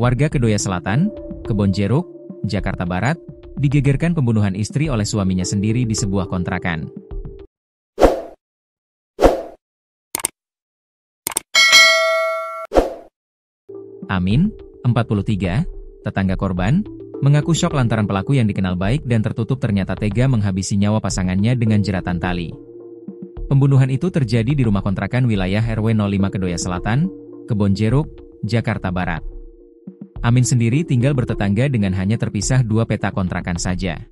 Warga Kedoya Selatan, Kebonjeruk, Jakarta Barat, digegerkan pembunuhan istri oleh suaminya sendiri di sebuah kontrakan. Amin, 43, tetangga korban, mengaku syok lantaran pelaku yang dikenal baik dan tertutup ternyata tega menghabisi nyawa pasangannya dengan jeratan tali. Pembunuhan itu terjadi di rumah kontrakan wilayah RW 05 Kedoya Selatan, Kebonjeruk, Jakarta Barat. Amin sendiri tinggal bertetangga dengan hanya terpisah 2 petak kontrakan saja.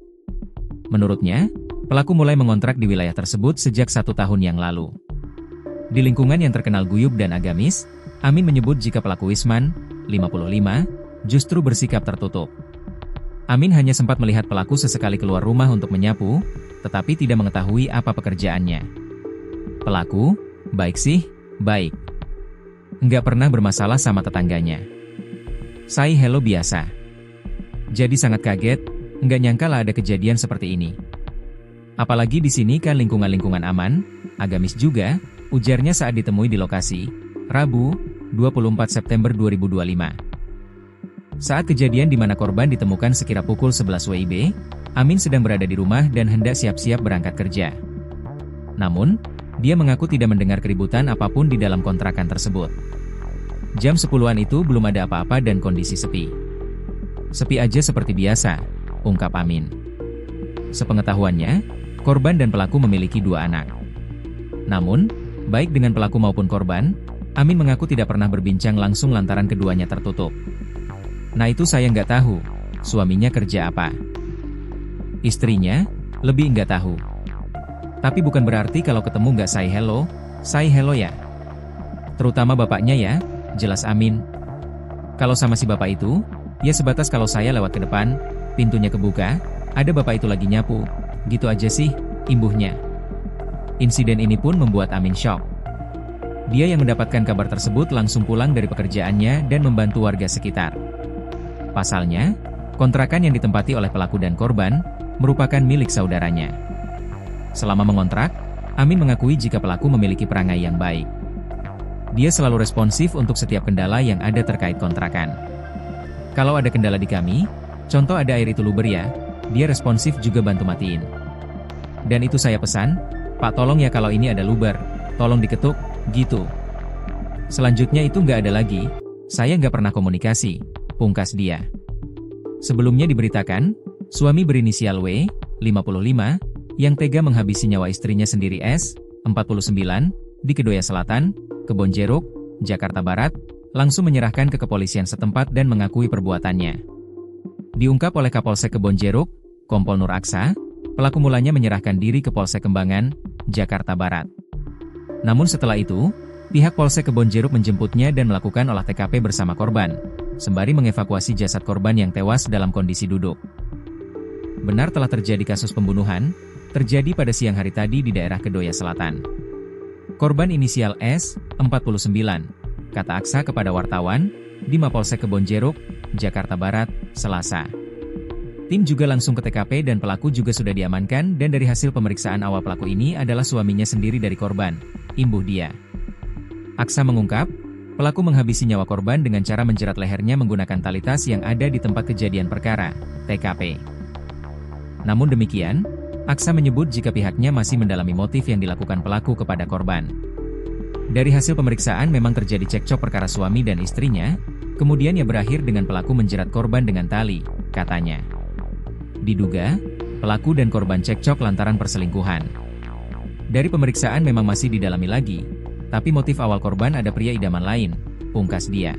Menurutnya, pelaku mulai mengontrak di wilayah tersebut sejak 1 tahun yang lalu. Di lingkungan yang terkenal guyub dan agamis, Amin menyebut jika pelaku Wisman, 55, justru bersikap tertutup. Amin hanya sempat melihat pelaku sesekali keluar rumah untuk menyapu, tetapi tidak mengetahui apa pekerjaannya. Pelaku, baik sih, baik. Nggak pernah bermasalah sama tetangganya. Say hello biasa. Jadi sangat kaget, nggak nyangka lah ada kejadian seperti ini. Apalagi di sini kan lingkungan-lingkungan aman, agamis juga, ujarnya saat ditemui di lokasi, Rabu, 24 September 2025. Saat kejadian di mana korban ditemukan sekira pukul 11 WIB, Amin sedang berada di rumah dan hendak siap-siap berangkat kerja. Namun, dia mengaku tidak mendengar keributan apapun di dalam kontrakan tersebut. Jam 10-an itu belum ada apa-apa dan kondisi sepi. Sepi aja seperti biasa, ungkap Amin. Sepengetahuannya, korban dan pelaku memiliki 2 anak. Namun, baik dengan pelaku maupun korban, Amin mengaku tidak pernah berbincang langsung lantaran keduanya tertutup. Nah itu saya nggak tahu, suaminya kerja apa. Istrinya, lebih nggak tahu. Tapi bukan berarti kalau ketemu nggak say hello ya. Terutama bapaknya ya, jelas Amin. Kalau sama si bapak itu, ya sebatas kalau saya lewat ke depan, pintunya kebuka, ada bapak itu lagi nyapu, gitu aja sih, imbuhnya. Insiden ini pun membuat Amin syok. Dia yang mendapatkan kabar tersebut langsung pulang dari pekerjaannya dan membantu warga sekitar. Pasalnya, kontrakan yang ditempati oleh pelaku dan korban, merupakan milik saudaranya. Selama mengontrak, Amin mengakui jika pelaku memiliki perangai yang baik. Dia selalu responsif untuk setiap kendala yang ada terkait kontrakan. Kalau ada kendala di kami, contoh ada air itu luber ya, dia responsif juga bantu matiin. Dan itu saya pesan, Pak tolong ya kalau ini ada luber, tolong diketuk, gitu. Selanjutnya itu nggak ada lagi, saya nggak pernah komunikasi, pungkas dia. Sebelumnya diberitakan, suami berinisial W, 55, yang tega menghabisi nyawa istrinya sendiri S, 49, di Kedoya Selatan, Kebonjeruk, Jakarta Barat, langsung menyerahkan ke kepolisian setempat dan mengakui perbuatannya. Diungkap oleh Kapolsek Kebonjeruk, Kompol Nur Aksa, pelaku mulanya menyerahkan diri ke Polsek Kembangan, Jakarta Barat. Namun setelah itu, pihak Polsek Kebonjeruk menjemputnya dan melakukan olah TKP bersama korban, sembari mengevakuasi jasad korban yang tewas dalam kondisi duduk. Benar telah terjadi kasus pembunuhan, terjadi pada siang hari tadi di daerah Kedoya Selatan. Korban inisial S, 49, kata Aksa kepada wartawan, di Mapolsek Kebonjeruk, Jakarta Barat, Selasa. Tim juga langsung ke TKP dan pelaku juga sudah diamankan dan dari hasil pemeriksaan awal pelaku ini adalah suaminya sendiri dari korban, imbuh dia. Aksa mengungkap, pelaku menghabisi nyawa korban dengan cara menjerat lehernya menggunakan tali tas yang ada di tempat kejadian perkara, TKP. Namun demikian, Aksa menyebut jika pihaknya masih mendalami motif yang dilakukan pelaku kepada korban. Dari hasil pemeriksaan memang terjadi cekcok perkara suami dan istrinya, kemudian ia berakhir dengan pelaku menjerat korban dengan tali, katanya. Diduga, pelaku dan korban cekcok lantaran perselingkuhan. Dari pemeriksaan memang masih didalami lagi, tapi motif awal korban ada pria idaman lain, pungkas dia.